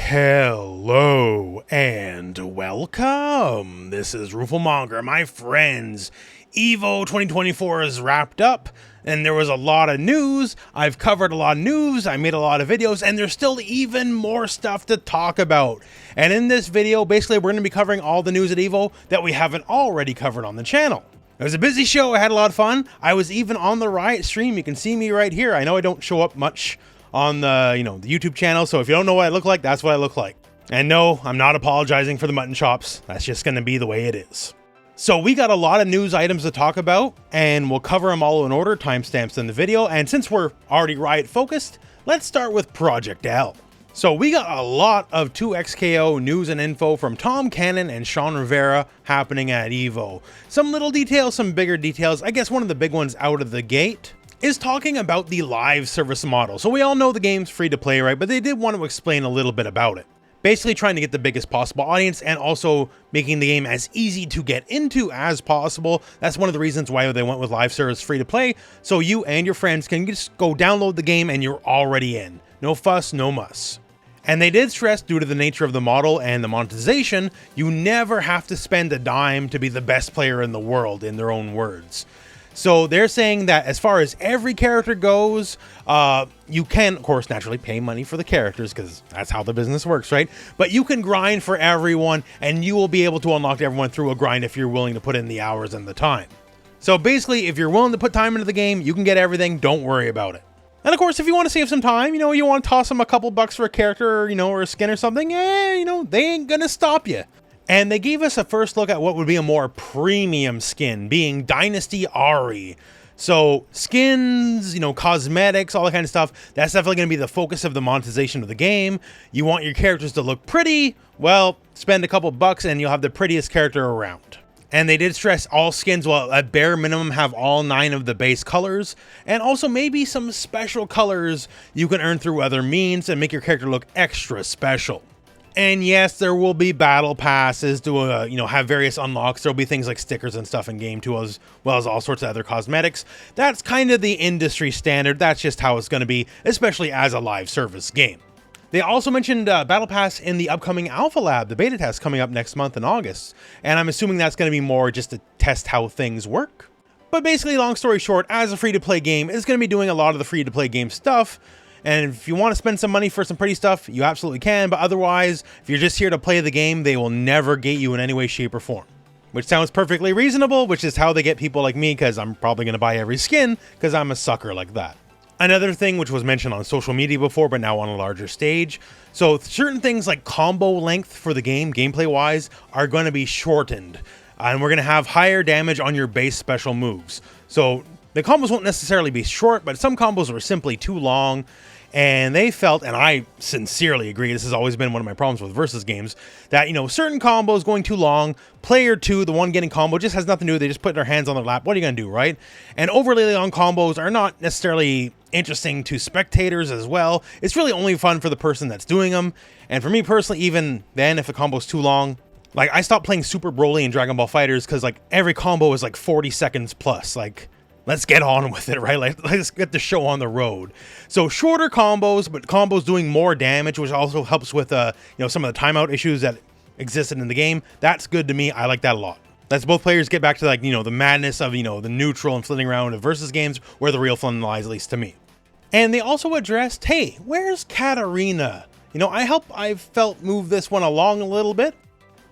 Hello and welcome. This is rooflemonger, my friends. Evo 2024 is wrapped up and there was a lot of news. I've covered a lot of news, I made a lot of videos, and there's still even more stuff to talk about. And in this video, basically we're going to be covering all the news at Evo that we haven't already covered on the channel. It was a busy show, I had a lot of fun. I was even on the Riot stream, you can see me right here. I know I don't show up much on the, the YouTube channel, so if you don't know what I look like, that's what I look like. And no, I'm not apologizing for the mutton chops. That's just going to be the way it is. So we got a lot of news items to talk about, and we'll cover them all in order, timestamps in the video. And since we're already Riot focused, let's start with Project L. So we got a lot of 2XKO news and info from Tom Cannon and Sean Rivera happening at Evo. Some little details, some bigger details. I guess one of the big ones out of the gate is talking about the live service model. So we all know the game's free to play, right? But they did want to explain a little bit about it. Basically trying to get the biggest possible audience and also making the game as easy to get into as possible. That's one of the reasons why they went with live service free to play. So you and your friends can just go download the game and you're already in. No fuss, no muss. And they did stress, due to the nature of the model and the monetization, you never have to spend a dime to be the best player in the world, in their own words. So they're saying that as far as every character goes, you can, of course, naturally pay money for the characters because that's how the business works, right? But you can grind for everyone and you will be able to unlock everyone through a grind if you're willing to put in the hours and the time. So basically, if you're willing to put time into the game, you can get everything. Don't worry about it. And of course, if you want to save some time, you want to toss them a couple bucks for a character, or a skin or something, they ain't gonna stop you. And they gave us a first look at what would be a more premium skin, being Dynasty Ari. So skins, cosmetics, all that kind of stuff, that's definitely going to be the focus of the monetization of the game. You want your characters to look pretty? Well, spend a couple bucks and you'll have the prettiest character around. And they did stress all skins will at bare minimum have all 9 of the base colors, and also maybe some special colors you can earn through other means and make your character look extra special. And yes, there will be battle passes to, have various unlocks. There'll be things like stickers and stuff in game too, as well as all sorts of other cosmetics. That's kind of the industry standard. That's just how it's going to be, especially as a live service game. They also mentioned battle pass in the upcoming alpha lab, the beta test coming up next month in August. And I'm assuming that's going to be more just to test how things work. But basically, long story short, as a free-to-play game, it's going to be doing a lot of the free-to-play game stuff. And if you want to spend some money for some pretty stuff, you absolutely can. But otherwise, if you're just here to play the game, they will never gate you in any way, shape, or form. Which sounds perfectly reasonable, which is how they get people like me, because I'm probably going to buy every skin, because I'm a sucker like that. Another thing which was mentioned on social media before, but now on a larger stage. So certain things like combo length for the game, gameplay-wise, are going to be shortened. And we're going to have higher damage on your base special moves. So the combos won't necessarily be short, but some combos were simply too long. And they felt, and I sincerely agree, this has always been one of my problems with versus games, that, certain combos going too long, player 2, the one getting combo, just has nothing to do, they just put their hands on their lap, what are you going to do, right? And overly long combos are not necessarily interesting to spectators as well. It's really only fun for the person that's doing them. And for me personally, even then, if the combo's too long, like, I stopped playing Super Broly and Dragon Ball FighterZ because, every combo is 40 seconds plus, let's get on with it, right? Let's get the show on the road. So shorter combos, but combos doing more damage, which also helps with, some of the timeout issues that existed in the game. That's good to me. I like that a lot. Let's both players get back to, the madness of, the neutral and flitting around of versus games where the real fun lies, at least to me. And they also addressed, hey, where's Katarina? I've felt move this one along a little bit.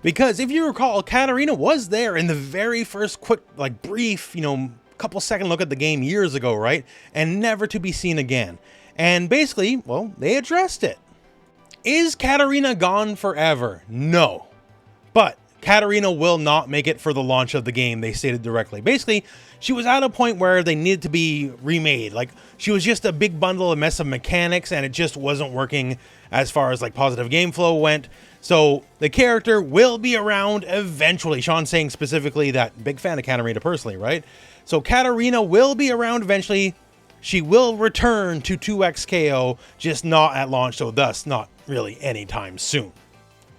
Because if you recall, Katarina was there in the very first quick, brief, couple second look at the game years ago, right? And never to be seen again. And basically, well, they addressed it. Is Katarina gone forever? No. But Katarina will not make it for the launch of the game, they stated directly. Basically, she was at a point where they needed to be remade. She was just a big bundle, a mess of mechanics, and it just wasn't working as far as positive game flow went. So the character will be around eventually. Sean saying specifically that, big fan of Katarina personally, right? So Katarina will be around eventually. She will return to 2XKO, just not at launch, so thus not really anytime soon.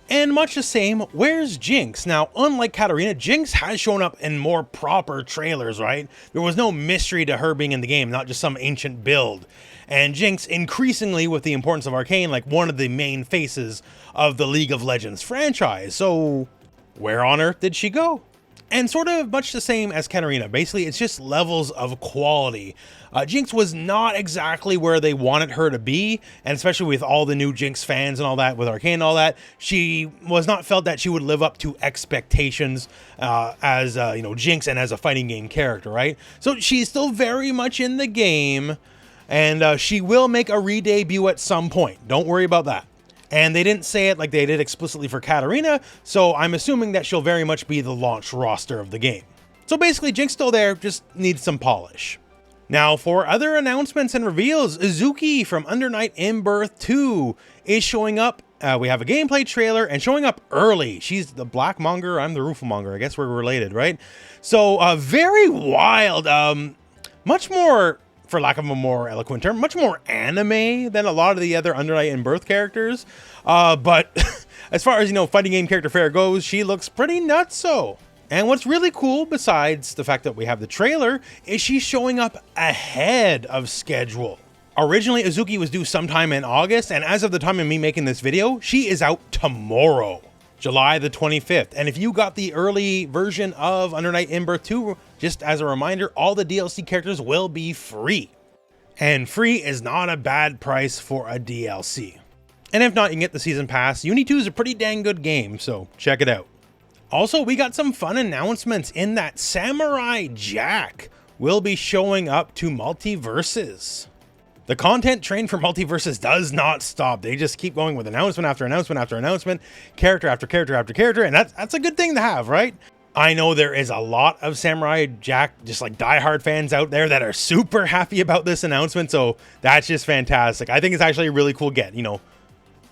And much the same, where's Jinx? Now, unlike Katarina, Jinx has shown up in more proper trailers, right? There was no mystery to her being in the game, not just some ancient build. And Jinx, increasingly with the importance of Arcane, like one of the main faces of the League of Legends franchise. So, where on earth did she go? And sort of much the same as Katarina. Basically, it's just levels of quality. Jinx was not exactly where they wanted her to be, and especially with all the new Jinx fans and all that, with Arcane and all that, she was not felt that she would live up to expectations as Jinx and as a fighting game character, right? So she's still very much in the game, and she will make a re-debut at some point. Don't worry about that. And they didn't say it like they did explicitly for Katarina, so I'm assuming that she'll very much be the launch roster of the game. So basically, Jinx still there, just needs some polish. Now, for other announcements and reveals, Izuki from Under Night In-Birth 2 is showing up. We have a gameplay trailer and showing up early. She's the black monger, I'm the rooflemonger. I guess we're related, right? So, very wild, much more, for lack of a more eloquent term, much more anime than a lot of the other Under Night In-Birth characters. But as far as, fighting game character fare goes, she looks pretty nutso. And what's really cool, besides the fact that we have the trailer, is she's showing up ahead of schedule. Originally, Izuki was due sometime in August, and as of the time of me making this video, she is out tomorrow, July the 25th. And if you got the early version of Under Night In-Birth 2, just as a reminder, all the DLC characters will be free. And free is not a bad price for a DLC. And if not, you can get the Season Pass. Uni 2 is a pretty dang good game, so check it out. Also, we got some fun announcements in that Samurai Jack will be showing up to Multiversus. The content train for Multiversus does not stop. They just keep going with announcement after announcement after announcement, character after character after character, and that's a good thing to have, right? I know there is a lot of Samurai Jack, just like diehard fans out there that are super happy about this announcement, so that's just fantastic. I think it's actually a really cool get,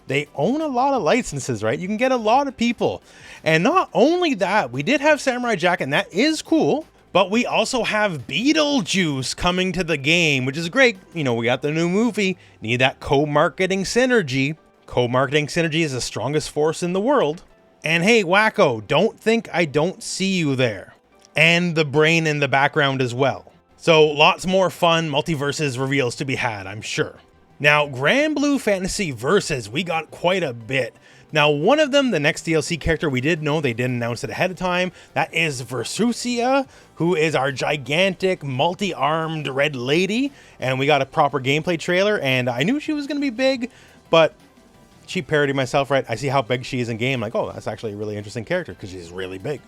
They own a lot of licenses, right? You can get a lot of people. And not only that, we did have Samurai Jack, and that is cool, but we also have Beetlejuice coming to the game, which is great. We got the new movie, need that co-marketing synergy. Co-marketing synergy is the strongest force in the world. And hey, Wacko, don't think I don't see you there. And the brain in the background as well. So lots more fun Multiversus reveals to be had, I'm sure. Now, Granblue Fantasy Versus, we got quite a bit. Now, one of them, the next DLC character, we did know, they didn't announce it ahead of time. That is Versusia, who is our gigantic, multi-armed red lady. And we got a proper gameplay trailer, and I knew she was going to be big, but cheap parody myself, right? I see how big she is in game, like, oh, that's actually a really interesting character, because she's really big.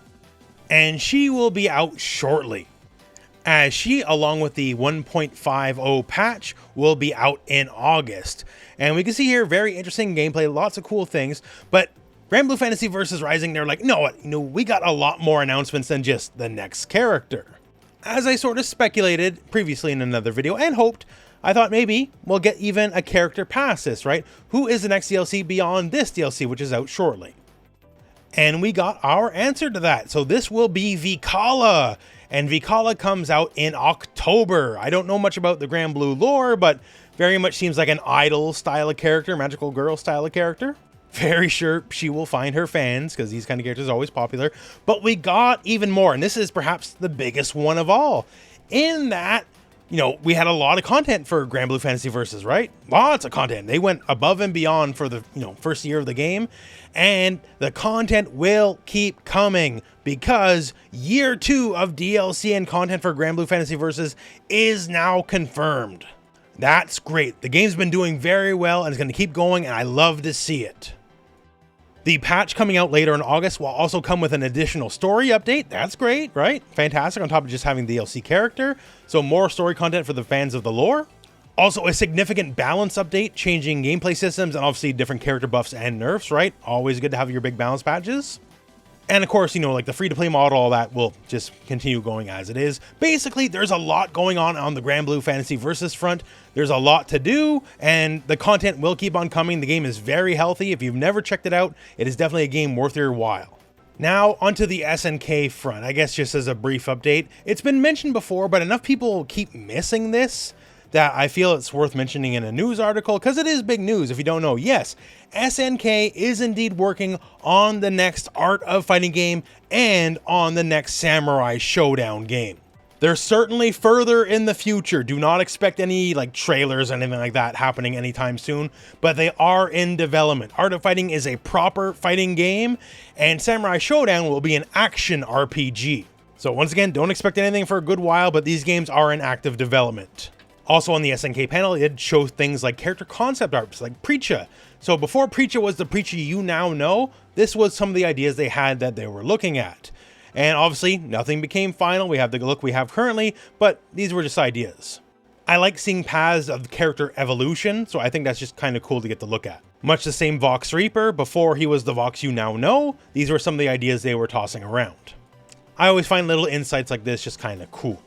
And she will be out shortly, as she, along with the 1.50 patch, will be out in August. And we can see here, very interesting gameplay, lots of cool things, but Granblue Fantasy Versus Rising, they're like, no, we got a lot more announcements than just the next character. As I sort of speculated previously in another video and hoped, I thought maybe we'll get even a character past this, right? Who is the next DLC beyond this DLC, which is out shortly? And we got our answer to that. So this will be Vikala. And Vikala comes out in October. I don't know much about the Granblue lore, but very much seems like an idol style of character, magical girl style of character. Very sure she will find her fans, because these kind of characters are always popular. But we got even more, and this is perhaps the biggest one of all. In that, we had a lot of content for Granblue Fantasy Versus, right? Lots of content. They went above and beyond for the first year of the game. And the content will keep coming, because year 2 of DLC and content for Granblue Fantasy Versus is now confirmed. That's great. The game's been doing very well and it's going to keep going, and I love to see it. The patch coming out later in August will also come with an additional story update. That's great, right? Fantastic, on top of just having the DLC character. So more story content for the fans of the lore. Also a significant balance update, changing gameplay systems and obviously different character buffs and nerfs, right? Always good to have your big balance patches. And of course, like the free-to-play model, all that will just continue going as it is. Basically, there's a lot going on the Granblue Fantasy Versus front. There's a lot to do, and the content will keep on coming. The game is very healthy. If you've never checked it out, it is definitely a game worth your while. Now, onto the SNK front. I guess just as a brief update. It's been mentioned before, but enough people keep missing this that I feel it's worth mentioning in a news article, because it is big news if you don't know. Yes, SNK is indeed working on the next Art of Fighting game and on the next Samurai Showdown game. They're certainly further in the future. Do not expect any like trailers or anything like that happening anytime soon, but they are in development. Art of Fighting is a proper fighting game, and Samurai Showdown will be an action RPG. So once again, don't expect anything for a good while, but these games are in active development. Also on the SNK panel, it did show things like character concept arts, like Preacha. So before Preacha was the Preacha you now know, this was some of the ideas they had that they were looking at. And obviously, nothing became final. We have the look we have currently, but these were just ideas. I like seeing paths of character evolution, so I think that's just kind of cool to get to look at. Much the same Vox Reaper, before he was the Vox you now know, these were some of the ideas they were tossing around. I always find little insights like this just kind of cool.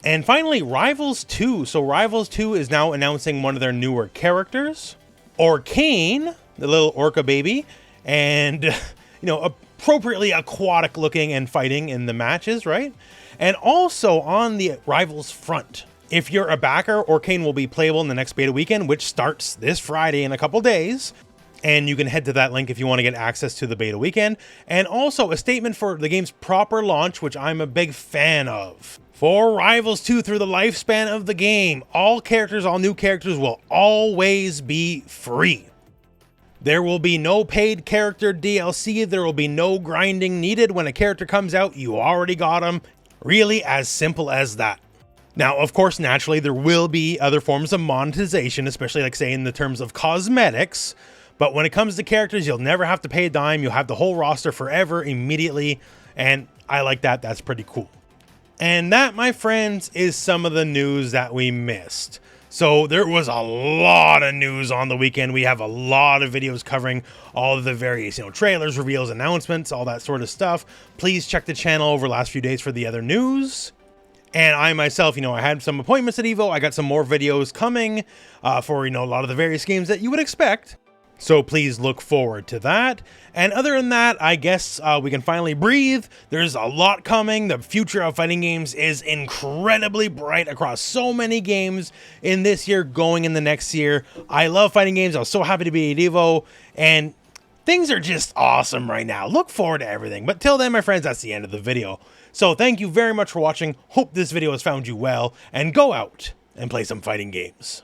And finally, Rivals 2. So Rivals 2 is now announcing one of their newer characters, Orcane, the little orca baby, and, you know, appropriately aquatic looking and fighting in the matches, right? And also on the Rivals front, if you're a backer, Orcane will be playable in the next beta weekend, which starts this Friday in a couple days. And you can head to that link if you want to get access to the beta weekend. And also a statement for the game's proper launch, which I'm a big fan of. For Rivals 2, through the lifespan of the game, all new characters will always be free. There will be no paid character DLC, there will be no grinding needed. When a character comes out, you already got him. Really as simple as that. Now, of course, naturally, there will be other forms of monetization, especially like say in the terms of cosmetics. But when it comes to characters, you'll never have to pay a dime. You'll have the whole roster forever, immediately. And I like that. That's pretty cool. And that, my friends, is some of the news that we missed. So there was a lot of news on the weekend. We have a lot of videos covering all of the various, trailers, reveals, announcements, all that sort of stuff. Please check the channel over the last few days for the other news. And I myself, I had some appointments at Evo. I got some more videos coming for, a lot of the various games that you would expect. So please look forward to that. And other than that, I guess we can finally breathe. There's a lot coming. The future of fighting games is incredibly bright across so many games in this year, going in the next year. I love fighting games. I was so happy to be at Evo, and things are just awesome right now. Look forward to everything. But till then, my friends, that's the end of the video. So thank you very much for watching. Hope this video has found you well, and go out and play some fighting games.